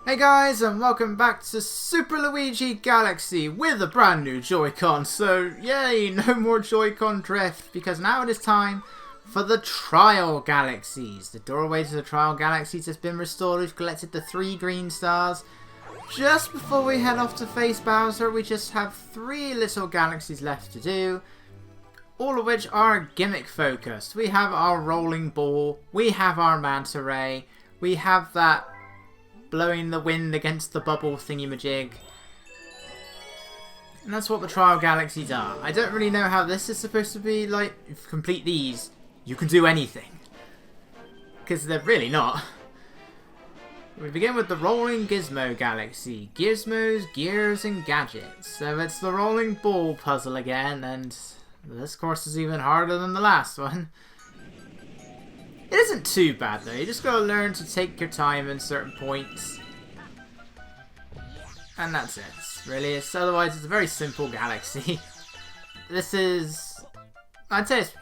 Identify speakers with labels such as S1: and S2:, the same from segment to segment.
S1: Hey guys, and welcome back to Super Luigi Galaxy with a brand new Joy-Con. So yay, no more Joy-Con drift, because now it is time for the Trial Galaxies. The doorway to the Trial Galaxies has been restored. We've collected the 3 green stars. Just before we head off to face Bowser, we just have 3 little galaxies left to do, all of which are gimmick focused. We have our rolling ball, we have our manta ray, we have that blowing the wind against the bubble thingy-majig. And that's what the Trial Galaxies are. I don't really know how this is supposed to be like. If you complete these, you can do anything. Because they're really not. We begin with the Rolling Gizmo Galaxy. Gizmos, gears, and gadgets. So it's the rolling ball puzzle again, and this course is even harder than the last one. It isn't too bad though, you just gotta learn to take your time in certain points. And that's it, really. Otherwise it's a very simple galaxy. This is... I'd say it's...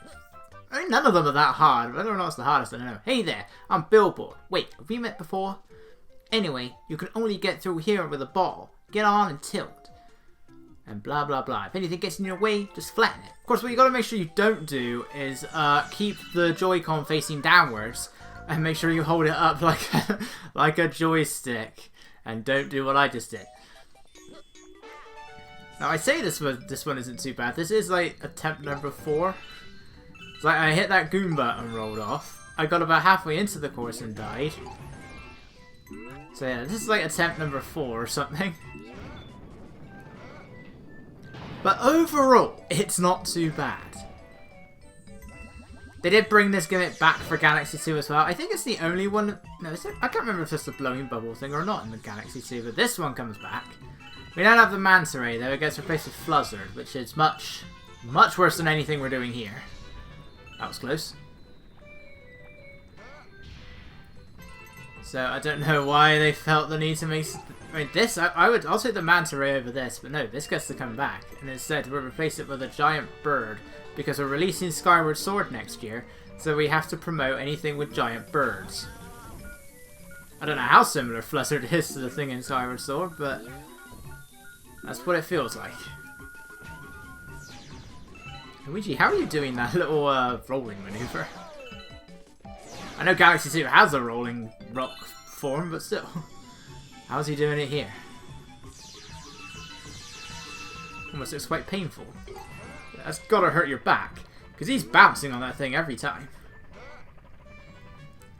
S1: I mean, none of them are that hard, but I don't know what's the hardest, I don't know. Hey there, I'm Billboard. Wait, have we met before? Anyway, you can only get through here with a ball. Get on and tilt. And blah blah blah. If anything gets in your way, just flatten it. Of course, what you gotta make sure you don't do is keep the Joy-Con facing downwards and make sure you hold it up like a joystick, and don't do what I just did. Now I say this one isn't too bad. This is like attempt number 4. It's like I hit that Goomba and rolled off. I got about halfway into the course and died. So yeah, this is like attempt number 4 or something. But overall, it's not too bad. They did bring this gimmick back for Galaxy 2 as well. I think it's the only one... No, I can't remember if it's the blowing bubble thing or not in the Galaxy 2, but this one comes back. We don't have the Manta Ray though, it gets replaced with Fluzzard, which is much worse than anything we're doing here. That was close. So I don't know why they felt the need to make... I mean, this, I'll take the Manta Ray over this, but no, this gets to come back. And instead, we'll replace it with a giant bird, because we're releasing Skyward Sword next year, so we have to promote anything with giant birds. I don't know how similar Fluzzard is to the thing in Skyward Sword, but that's what it feels like. Luigi, how are you doing that little rolling maneuver? I know Galaxy 2 has a rolling rock form, but still. How's he doing it here? Almost looks quite painful. That's gotta hurt your back, because he's bouncing on that thing every time.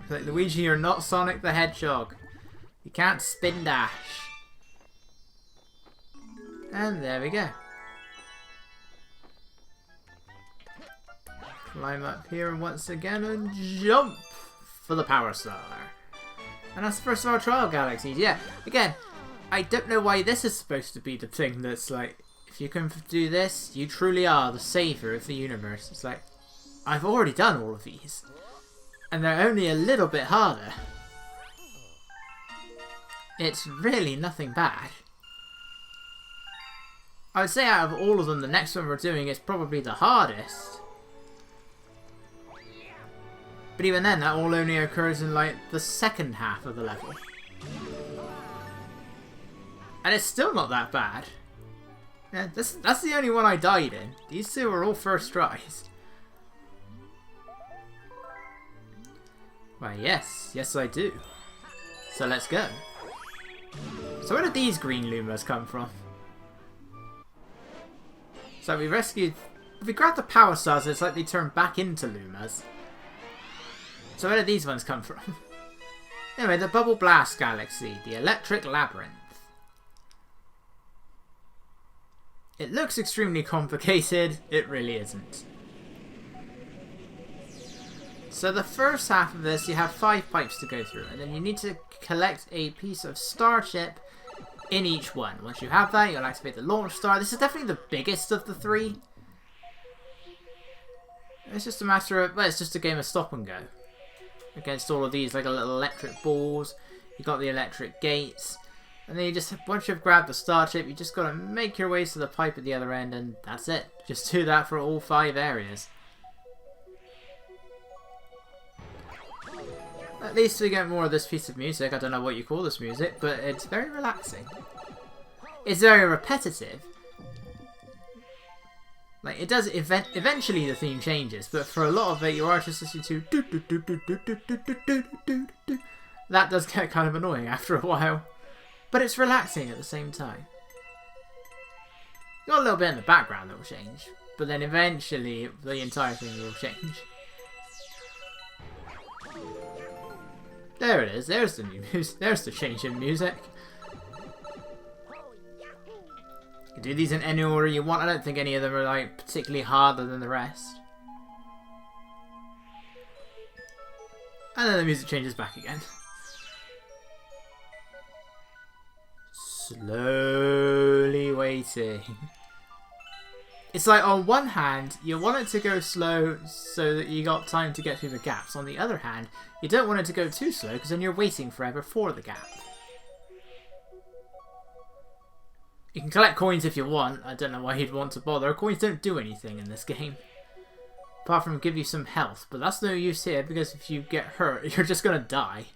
S1: It's like, Luigi, you're not Sonic the Hedgehog. You can't spin dash. And there we go. Climb up here once again and jump for the Power Star. And that's the first of our Trial Galaxies. Yeah, again, I don't know why this is supposed to be the thing that's like, if you can do this, you truly are the savior of the universe. It's like, I've already done all of these, and they're only a little bit harder. It's really nothing bad. I would say out of all of them, the next one we're doing is probably the hardest. But even then, that all only occurs in like the second half of the level. And it's still not that bad. Yeah, that's the only one I died in. These 2 are all first tries. Why, yes I do. So let's go. So where did these green Lumas come from? So we rescued... If we grab the Power Stars, it's like they turn back into Lumas. So where did these ones come from? Anyway, the Bubble Blast Galaxy, the Electric Labyrinth. It looks extremely complicated, it really isn't. So the first half of this, you have 5 pipes to go through, and then you need to collect a piece of star chip in each one. Once you have that, you'll activate the launch star. This is definitely the biggest of the 3. It's just a matter of, well, it's just a game of stop and go. Against all of these, like a little electric balls. You got the electric gates. And then you just, once you've grabbed the star chip, you just gotta make your way to the pipe at the other end, and that's it. Just do that for all 5 areas. least we get more of this piece of music. I don't know what you call this music, but it's very relaxing. It's very repetitive. Like, it does, eventually the theme changes, but for a lot of it you are just listening to that does get kind of annoying after a while. But it's relaxing at the same time. Got a little bit in the background that will change, but then eventually the entire thing will change. There it is. There's the new music. There's the change in music. You can do these in any order you want. I don't think any of them are like particularly harder than the rest. And then the music changes back again. Slowly waiting. It's like, on one hand, you want it to go slow so that you got time to get through the gaps. On the other hand, you don't want it to go too slow because then you're waiting forever for the gap. You can collect coins if you want. I don't know why you'd want to bother. Coins don't do anything in this game. Apart from give you some health. But that's no use here because if you get hurt, you're just going to die.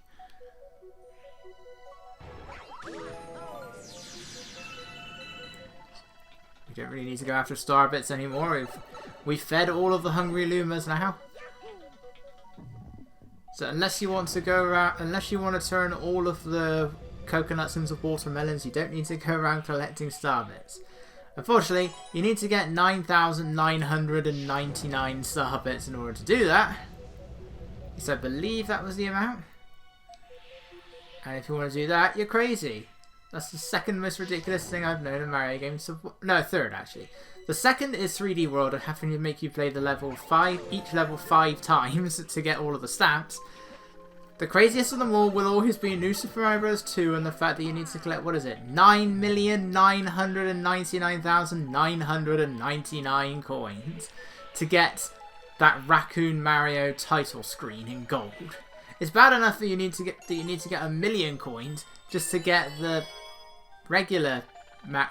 S1: We don't really need to go after star bits anymore. We've fed all of the hungry Lumas now. So unless you want to go around, unless you want to turn all of the coconuts into watermelons, you don't need to go around collecting star bits. Unfortunately, you need to get 9,999 star bits in order to do that. So I believe that was the amount. And if you want to do that, you're crazy. That's the second most ridiculous thing I've known in Mario games. No, third actually. The second is 3D World and having to make you play the level 5, each level 5 times to get all of the stamps. The craziest of them all will always be New Super Mario Bros. 2 and the fact that you need to collect, what is it, 9,999,999 coins to get that Raccoon Mario title screen in gold. It's bad enough that you need to get a million coins just to get the regular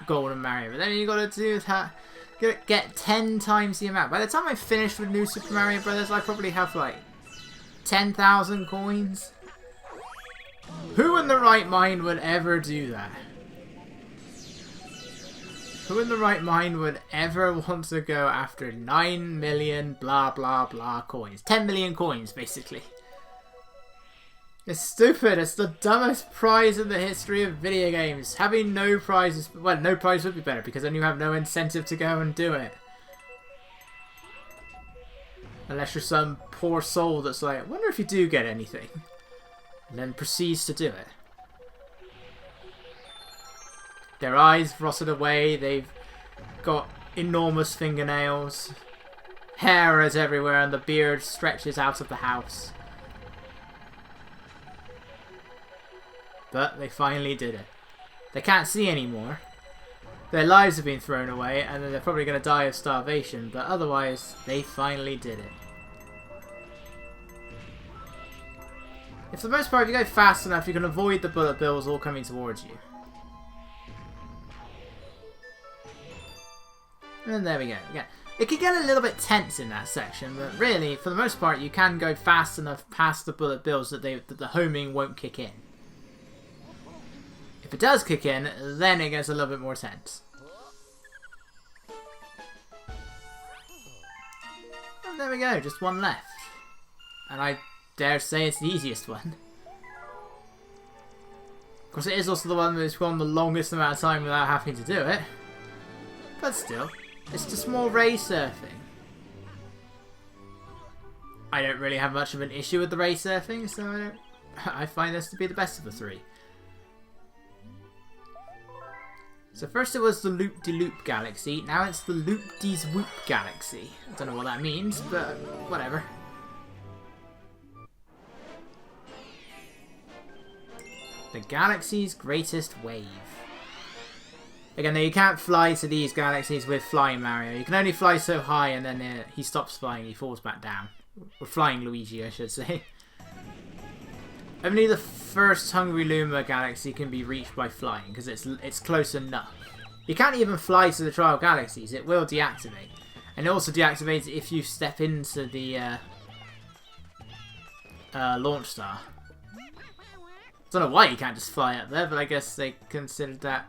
S1: Golden Mario, but then you got to do that, get 10 times the amount. By the time I finish with New Super Mario Bros., I probably have like 10,000 coins. Who in the right mind would ever do that? Who in the right mind would ever want to go after 9 million blah blah blah coins? 10 million coins, basically. It's stupid. It's the dumbest prize in the history of video games. Having no prizes... Well, no prize would be better because then you have no incentive to go and do it. Unless you're some poor soul that's like, I wonder if you do get anything. And then proceeds to do it. Their eyes rotted away. They've got enormous fingernails. Hair is everywhere and the beard stretches out of the house. But they finally did it. They can't see anymore. Their lives have been thrown away and then they're probably going to die of starvation. But otherwise, they finally did it. If for the most part, if you go fast enough, you can avoid the bullet bills all coming towards you. And there we go. Yeah. It can get a little bit tense in that section, but really, for the most part, you can go fast enough past the bullet bills that the homing won't kick in. If it does kick in, then it gets a little bit more tense. And there we go, just one left. And I dare say it's the easiest one. Of course, it is also the one that's gone the longest amount of time without having to do it. But still, it's just more ray surfing. I don't really have much of an issue with the ray surfing, so I find this to be the best of the three. So first it was the Loop-de-Loop Galaxy, now it's the Loop-de-Swoop Galaxy. I don't know what that means, but whatever. The galaxy's greatest wave. Again, you can't fly to these galaxies with Flying Mario. You can only fly so high and then he stops flying, he falls back down. Or Flying Luigi, I should say. Only the first Hungry Luma galaxy can be reached by flying, because it's close enough. You can't even fly to the Trial Galaxies, it will deactivate. And it also deactivates if you step into the launch star. Don't know why you can't just fly up there, but I guess they considered that,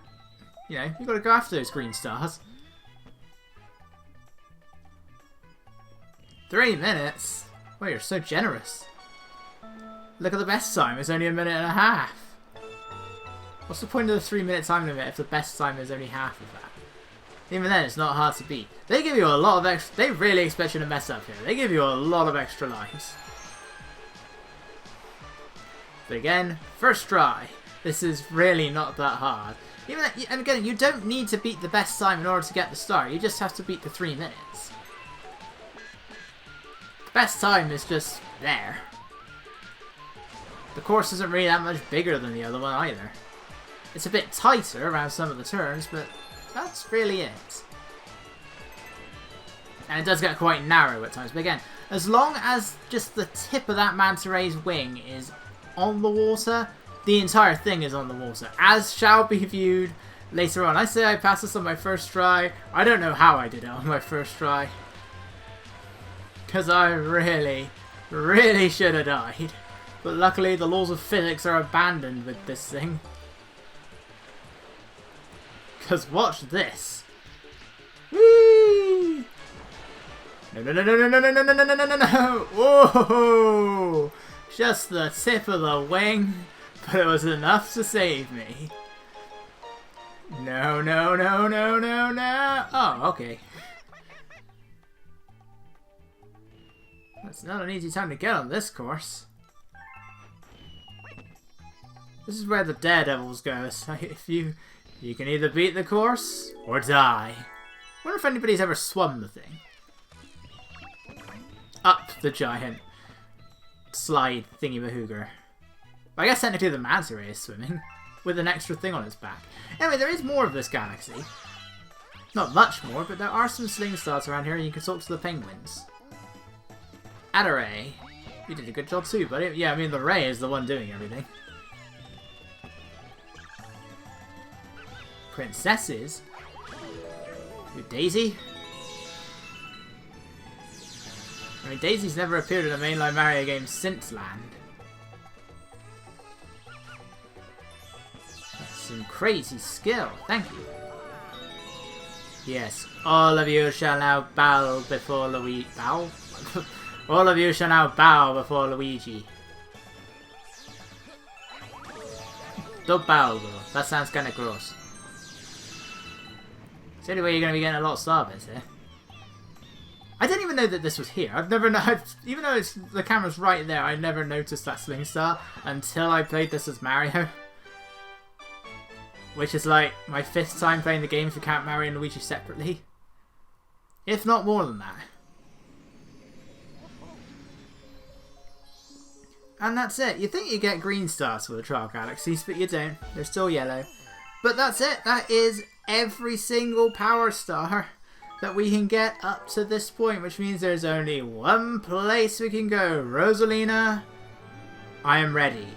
S1: you know, you gotta go after those green stars. 3 minutes? Well, you're so generous. Look at the best time, it's only 1.5 minutes. What's the point of the 3-minute time limit if the best time is only half of that? Even then, it's not hard to beat. They give you a lot of extra... They really expect you to mess up here. They give you a lot of extra lives. But again, first try. This is really not that hard. Even that, and again, you don't need to beat the best time in order to get the star. You just have to beat the 3 minutes. The best time is just there. The course isn't really that much bigger than the other one either. It's a bit tighter around some of the turns, but that's really it. And it does get quite narrow at times. But again, as long as just the tip of that manta ray's wing is on the water, the entire thing is on the water, as shall be viewed later on. I say I passed this on my first try. I don't know how I did it on my first try, because I really should have died. But luckily the laws of physics are abandoned with this thing. Because watch this. Whee! No. Whoa! Just the tip of the wing, but it was enough to save me. No. Oh, okay. That's not an easy time to get on this course. This is where the daredevils go. So if you can either beat the course or die. I wonder if anybody's ever swum the thing. Up the giant slide thingy-mahooger. I guess technically the manta ray is swimming with an extra thing on its back. Anyway, there is more of this galaxy. Not much more, but there are some sling stars around here and you can talk to the penguins. Adaray, you did a good job too, buddy. Yeah, I mean the ray is the one doing everything. Princesses? Ooh, Daisy? I mean, Daisy's never appeared in a mainline Mario game since Land. That's some crazy skill. Thank you. Yes, all of you shall now bow before Luigi. Bow? All of you shall now bow before Luigi. Don't bow though. That sounds kind of gross. It's the only way you're going to be getting a lot of star bits here. I didn't even know that this was here. I've never even though the camera's right there, I never noticed that sling star until I played this as Mario. Which is like my 5th time playing the game if you count Mario and Luigi separately. If not more than that. And that's it. You think you get green stars for the Trial Galaxies, but you don't. They're still yellow. But that's it. That is every single power star that we can get up to this point, which means there's only one place we can go. Rosalina, I am ready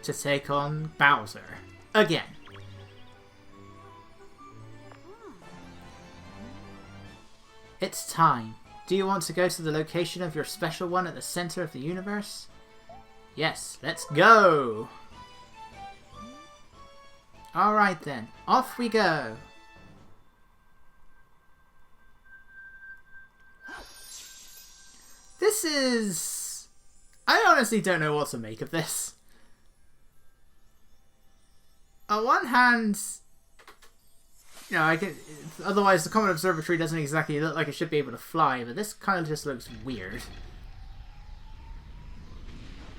S1: to take on Bowser again. It's time. Do you want to go to the location of your special one at the center of the universe? Yes, let's go! Alright then, off we go! This is... I honestly don't know what to make of this. On one hand, you know, I can... Otherwise, the Comet Observatory doesn't exactly look like it should be able to fly, but this kind of just looks weird.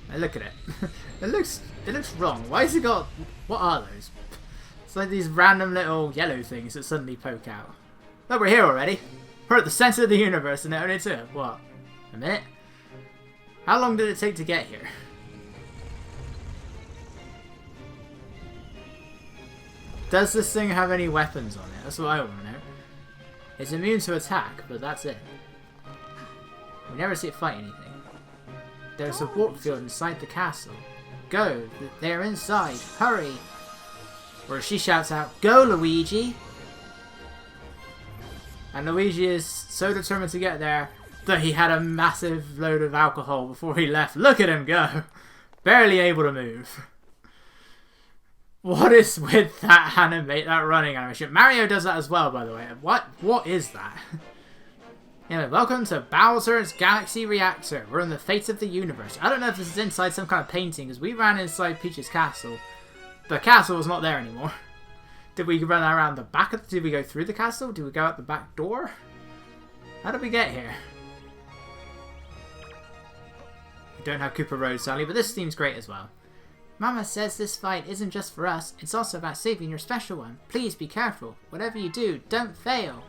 S1: Now look at it. It looks wrong. Why has it got... What are those? It's like these random little yellow things that suddenly poke out. Look, we're here already. We're at the center of the universe and it only took, what, a minute? How long did it take to get here? Does this thing have any weapons on it? That's what I want to know. It's immune to attack, but that's it. We never see it fight anything. There's a warp field inside the castle. Go, they're inside. Hurry! Or she shouts out, "Go, Luigi!" And Luigi is so determined to get there that he had a massive load of alcohol before he left. Look at him go! Barely able to move. What is with that running animation? Mario does that as well, by the way. What is that? Anyway, welcome to Bowser's Galaxy Reactor. We're in the fate of the universe. I don't know if this is inside some kind of painting, because we ran inside Peach's castle. The castle was not there anymore. Did we run around the back of did we go through the castle? Did we go out the back door? How did we get here? We don't have Cooper Road, sadly, but this seems great as well. Mama says this fight isn't just for us, it's also about saving your special one. Please be careful. Whatever you do, don't fail.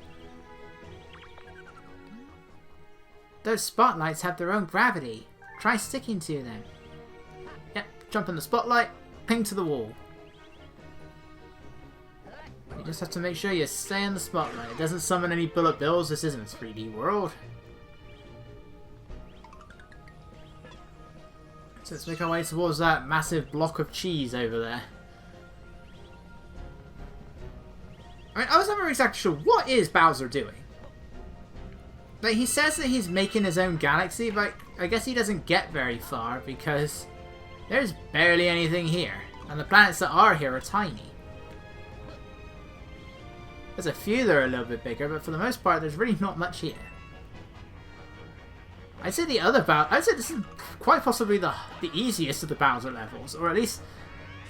S1: Those spotlights have their own gravity. Try sticking to them. Yep, jump in the spotlight, ping to the wall. You just have to make sure you stay in the spotlight. It doesn't summon any bullet bills, this isn't a 3D world. So let's make our way towards that massive block of cheese over there. I mean, I was never exactly sure, what is Bowser doing? Like, he says that he's making his own galaxy, but I guess he doesn't get very far because there's barely anything here. And the planets that are here are tiny. There's a few that are a little bit bigger, but for the most part, there's really not much here. I'd say this is quite possibly the easiest of the Bowser levels, or at least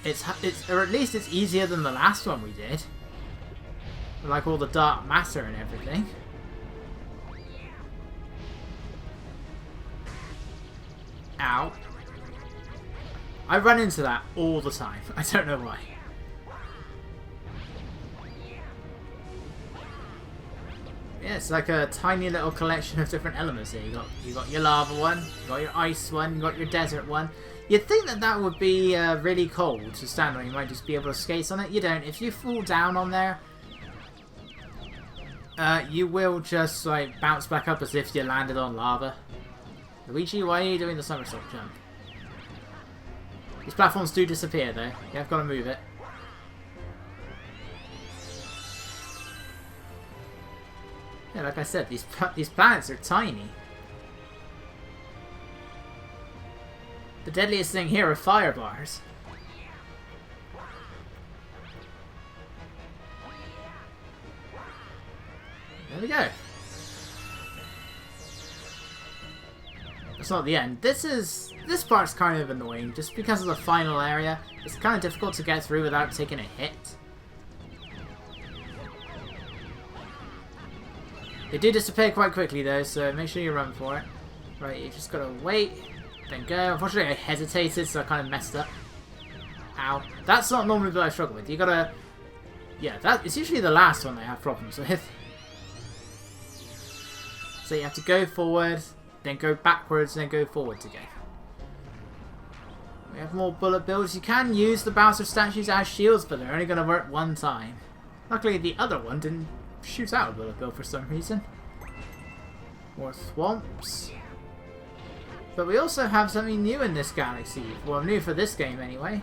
S1: it's easier than the last one we did. Like all the dark matter and everything. Ow. I run into that all the time. I don't know why. Yeah, it's like a tiny little collection of different elements here. You got your lava one, you got your ice one, you got your desert one. You'd think that that would be really cold to stand on. You might just be able to skate on it. You don't. If you fall down on there, you will just like bounce back up as if you landed on lava. Luigi, why are you doing the somersault jump? These platforms do disappear though. You have got to move it. Yeah, like I said, these planets are tiny. The deadliest thing here are fire bars. There we go. That's not the end. This part's kind of annoying, just because of the final area. It's kind of difficult to get through without taking a hit. They do disappear quite quickly though, so make sure you run for it. Right, you just gotta wait, then go. Unfortunately I hesitated, so I kind of messed up. Ow. That's not normally what I struggle with. You gotta... Yeah, it's usually the last one I have problems with. So you have to go forward, then go backwards, then go forwards again. We have more bullet bills. You can use the Bowser statues as shields, but they're only going to work one time. Luckily the other one didn't shoot out a bullet bill for some reason. More swamps. But we also have something new in this galaxy. Well, new for this game anyway.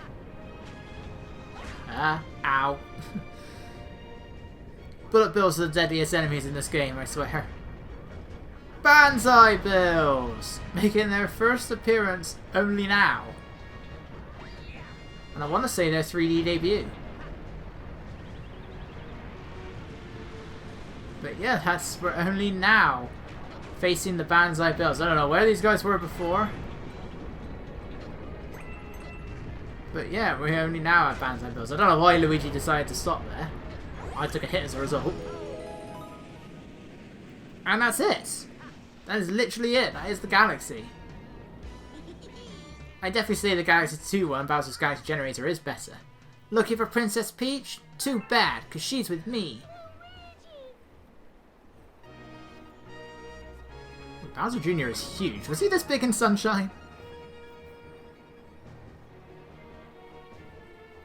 S1: Ow. Bullet bills are the deadliest enemies in this game, I swear. Banzai Bills! Making their first appearance only now. And I want to say their 3D debut. But yeah, we're only now facing the Banzai Bills. I don't know where these guys were before. But yeah, we're only now at Banzai Bills. I don't know why Luigi decided to stop there. I took a hit as a result. And that's it. That is literally it. That is the galaxy. I definitely say the Galaxy 2 one, Bowser's Galaxy Generator, is better. Looking for Princess Peach? Too bad, because she's with me. Bowser Jr. is huge. Was he this big in Sunshine?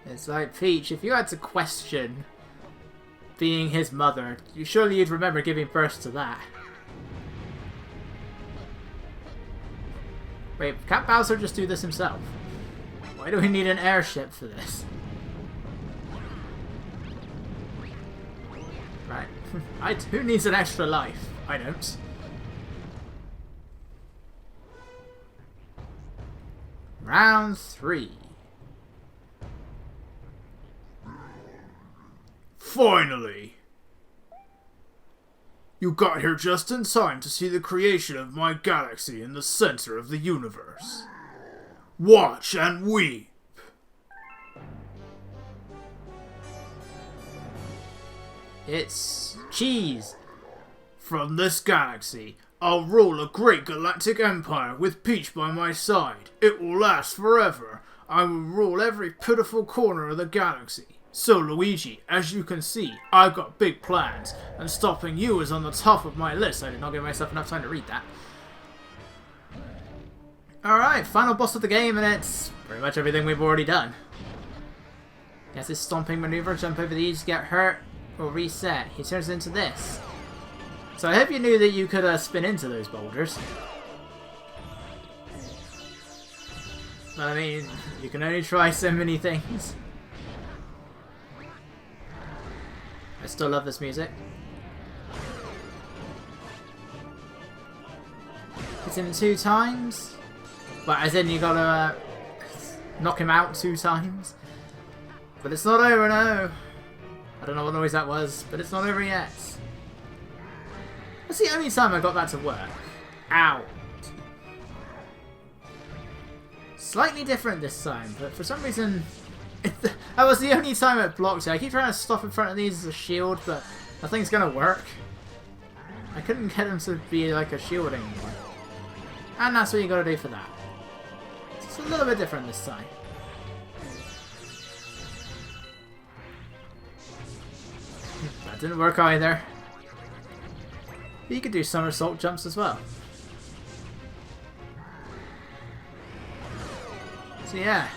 S1: It's like, Peach, if you had to question being his mother, surely you'd remember giving birth to that. Wait, can't Bowser just do this himself? Why do we need an airship for this? Right. Who needs an extra life? I don't. Round 3. finally! You got here just in time to see the creation of my galaxy in the center of the universe. Watch and weep! It's cheese. From this galaxy, I'll rule a great galactic empire with Peach by my side. It will last forever. I will rule every pitiful corner of the galaxy. So Luigi, as you can see, I've got big plans, and stopping you is on the top of my list. I did not give myself enough time to read that. Alright, final boss of the game, and it's pretty much everything we've already done. Gets his stomping maneuver, jump over these, get hurt, or reset. He turns into this. So I hope you knew that you could spin into those boulders. But I mean, you can only try so many things. I still love this music. Hit him 2 times. But as in you gotta knock him out 2 times. But it's not over, no. I don't know what noise that was, but it's not over yet. That's the only time I got that to work. Ow. Slightly different this time, but for some reason that was the only time it blocked it. I keep trying to stop in front of these as a shield, but nothing's gonna work. I couldn't get him to be like a shield anymore. And that's what you gotta do for that. It's a little bit different this time. That didn't work either. You could do somersault jumps as well. So yeah,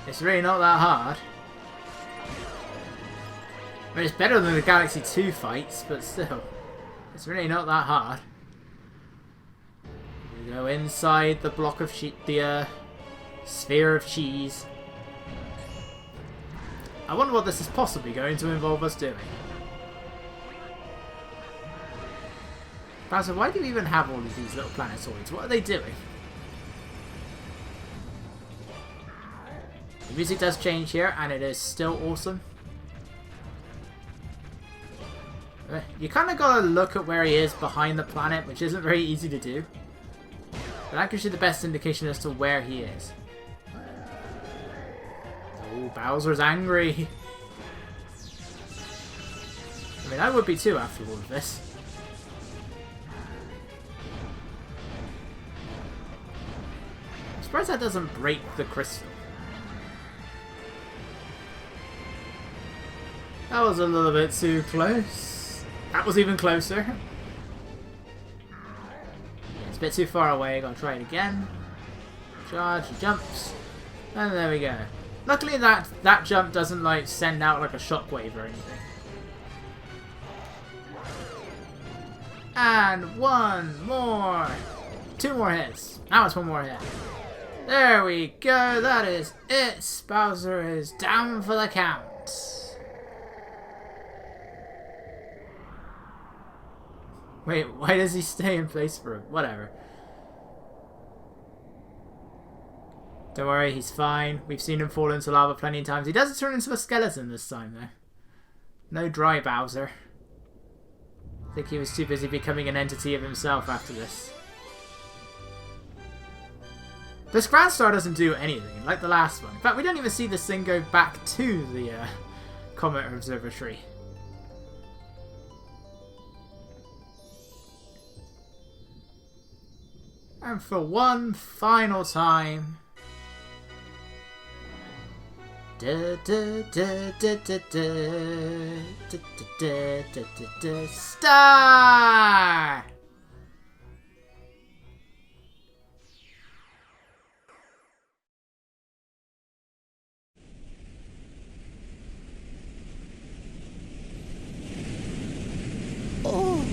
S1: it's really not that hard. I mean, it's better than the Galaxy 2 fights, but still, it's really not that hard. You go inside the block of the sphere of cheese. I wonder what this is possibly going to involve us doing. Bowser, why do you even have all of these little planetoids? What are they doing? The music does change here, and it is still awesome. You kind of gotta look at where he is behind the planet, which isn't very easy to do. But that gives you the best indication as to where he is. Oh, Bowser's angry. I mean, I would be too after all of this. I'm surprised that doesn't break the crystal. That was a little bit too close. That was even closer. It's a bit too far away. Gotta try it again. Charge, he jumps. And there we go. Luckily that jump doesn't like send out like a shockwave or anything. And one more. 2 more hits. Now it's 1 more hit. There we go. That is it. Bowser is down for the count. Wait, why does he stay in place for him? Whatever. Don't worry, he's fine. We've seen him fall into lava plenty of times. He doesn't turn into a skeleton this time, though. No dry Bowser. I think he was too busy becoming an entity of himself after this. This Grand Star doesn't do anything, like the last one. In fact, we don't even see this thing go back to the Comet Observatory. And for one final time... Star!
S2: Oh!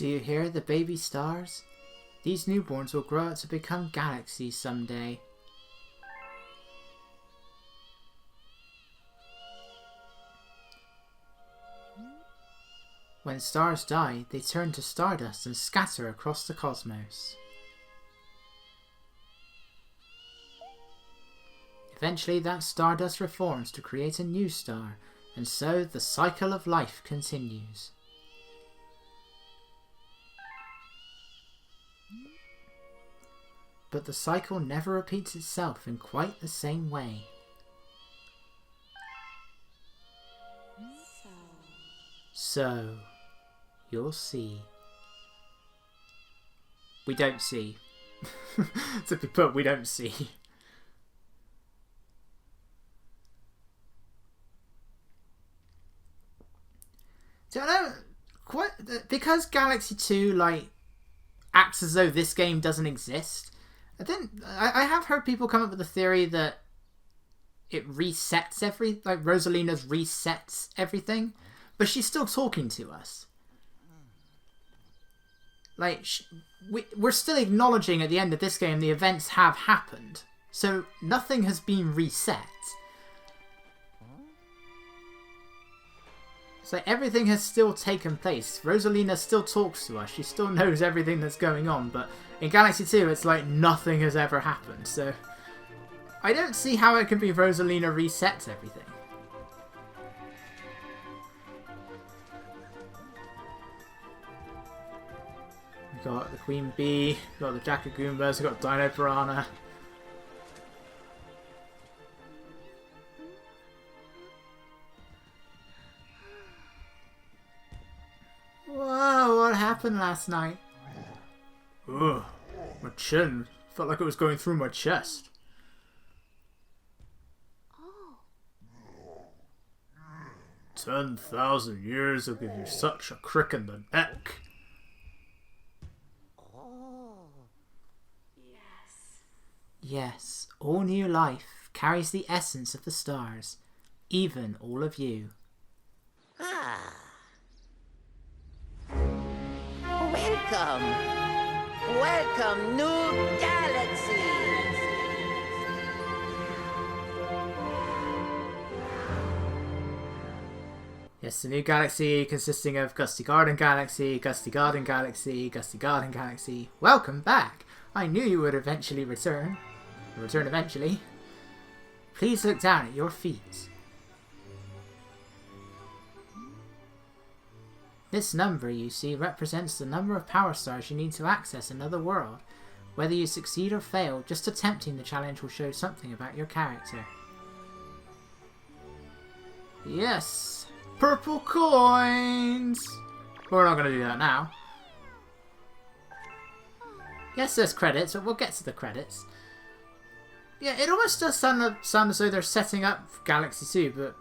S1: Do you hear the baby stars? These newborns will grow up to become galaxies someday. When stars die, they turn to stardust and scatter across the cosmos. Eventually that stardust reforms to create a new star, and so the cycle of life continues. But the cycle never repeats itself in quite the same way. So, you'll see. We don't see. Simply put, we don't see. So I don't quite, because Galaxy 2 like acts as though this game doesn't exist. I have heard people come up with the theory that it resets Rosalina's resets everything, but she's still talking to us. Like we're still acknowledging at the end of this game the events have happened, so nothing has been reset. So everything has still taken place. Rosalina still talks to us. She still knows everything that's going on. But in Galaxy 2, it's like nothing has ever happened. So I don't see how it can be Rosalina resets everything. We've got the Queen Bee. We've got the Jack of Goombas. We've got Dino Piranha. Whoa, what happened last night? Ugh, my chin felt like it was going through my chest. 10,000 years will give you such a crick in the neck. Yes, all new life carries the essence of the stars, even all of you.
S2: Welcome! Welcome, new galaxies!
S1: Yes, the new galaxy consisting of Gusty Garden Galaxy, Gusty Garden Galaxy, Gusty Garden Galaxy. Welcome back! I knew you would eventually return. Return eventually. Please look down at your feet. This number, you see, represents the number of power stars you need to access another world. Whether you succeed or fail, just attempting the challenge will show something about your character. Yes! Purple coins! We're not going to do that now. Yes, there's credits, but we'll get to the credits. Yeah, it almost does sound as though they're setting up Galaxy 2, but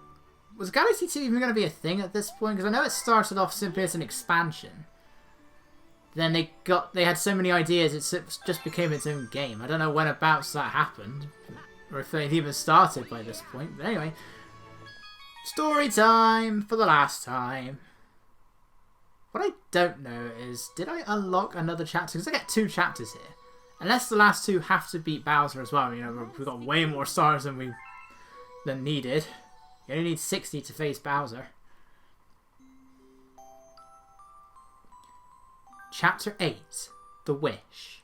S1: was Galaxy 2 even going to be a thing at this point? Because I know it started off simply as an expansion. Then they had so many ideas, it just became its own game. I don't know whenabouts that happened, or if they'd even started by this point. But anyway, story time for the last time. What I don't know is, did I unlock another chapter? Because I get 2 chapters here. Unless the last 2 have to beat Bowser as well. You know, we've got way more stars than needed. You only need 60 to face Bowser. Chapter 8. The Wish.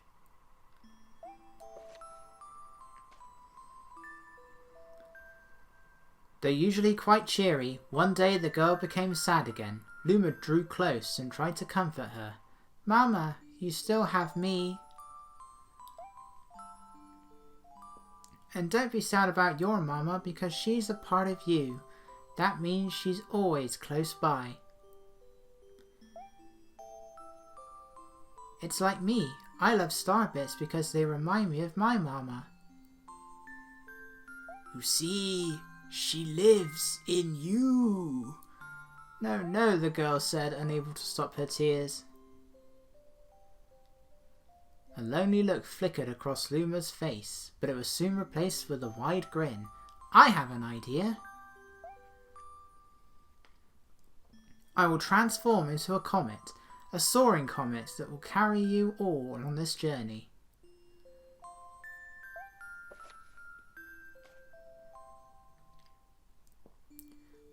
S1: Though usually quite cheery, one day the girl became sad again. Luma drew close and tried to comfort her. Mama, you still have me. And don't be sad about your mama, because she's a part of you. That means she's always close by. It's like me. I love star bits because they remind me of my mama. You see, she lives in you. No, no, the girl said, unable to stop her tears. A lonely look flickered across Luma's face, but it was soon replaced with a wide grin. I have an idea. I will transform into a comet A soaring comet that will carry you all on this journey.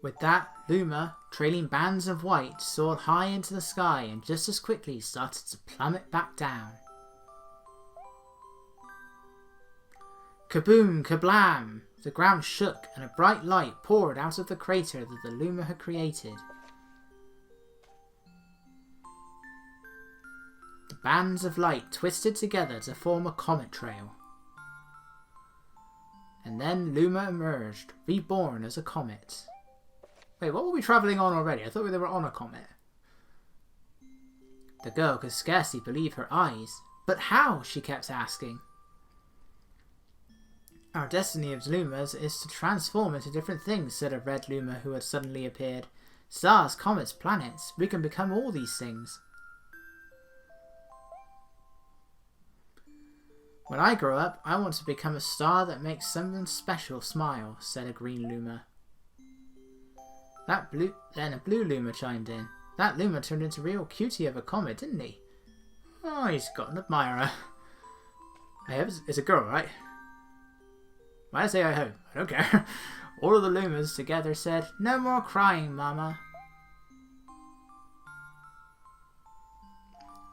S1: With that, Luma, trailing bands of white, soared high into the sky and just as quickly started to plummet back down. Kaboom! Kablam! The ground shook and a bright light poured out of the crater that the Luma had created. The bands of light twisted together to form a comet trail. And then Luma emerged, reborn as a comet. Wait, what were we travelling on already? I thought we were on a comet. The girl could scarcely believe her eyes. But how? She kept asking. Our destiny as Lumas is to transform into different things, said a red Luma who had suddenly appeared. Stars, comets, planets. We can become all these things. When I grow up, I want to become a star that makes someone special smile, said a green Luma. Then a blue Luma chimed in. That Luma turned into a real cutie of a comet, didn't he? Oh, he's got an admirer. I hope it's a girl, right? Why did I say I hope? I don't care. All of the Lumas together said, "No more crying, Mama."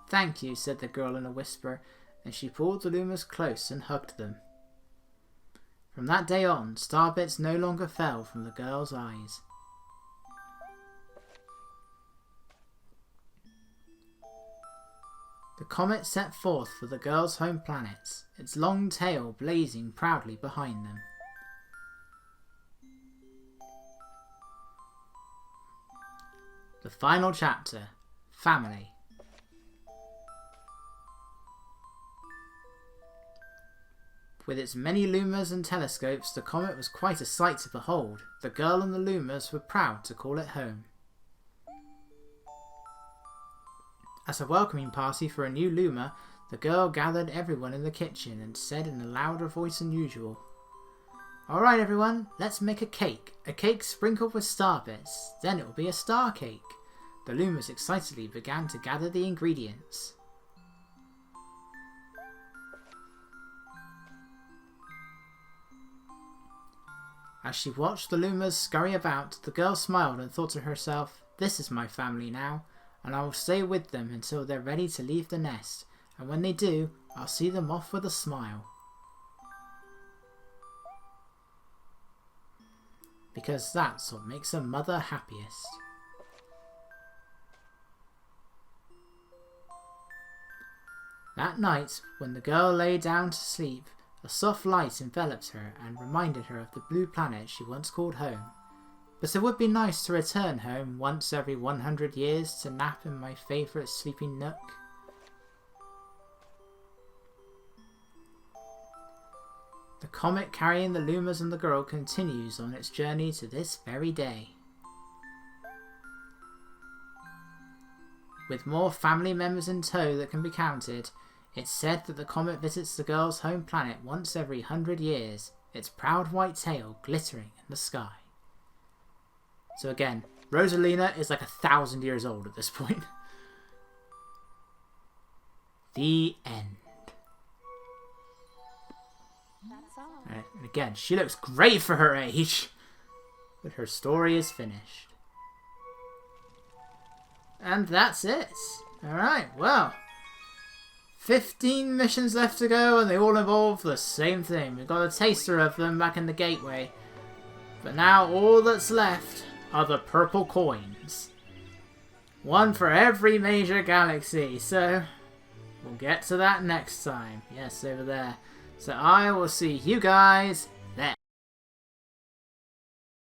S1: Thank you, said the girl in a whisper, and she pulled the Lumas close and hugged them. From that day on, starbits no longer fell from the girl's eyes. The comet set forth for the girls' home planets, its long tail blazing proudly behind them. The final chapter, Family. With its many Lumas and telescopes, the comet was quite a sight to behold. The girl and the Lumas were proud to call it home. As a welcoming party for a new Luma, the girl gathered everyone in the kitchen and said in a louder voice than usual, "Alright everyone, let's make a cake sprinkled with star bits, then it will be a star cake." The Lumas excitedly began to gather the ingredients. As she watched the Lumas scurry about, the girl smiled and thought to herself, "This is my family now, and I will stay with them until they're ready to leave the nest, and when they do, I'll see them off with a smile." Because that's what makes a mother happiest. That night, when the girl lay down to sleep, a soft light enveloped her and reminded her of the blue planet she once called home. But it would be nice to return home once every 100 years to nap in my favourite sleeping nook. The comet carrying the Lumas and the girl continues on its journey to this very day. With more family members in tow that can be counted, it's said that the comet visits the girl's home planet once every 100 years, its proud white tail glittering in the sky. So again, Rosalina is like 1,000 years old at this point. The end.
S3: That's all.
S1: And again, she looks great for her age. But her story is finished. And that's it. Alright, well. 15 missions left to go and they all involve the same thing. We've got a taster of them back in the gateway. But now all that's left are the purple coins. One for every major galaxy. So we'll get to that next time. Yes, over there. So I will see you guys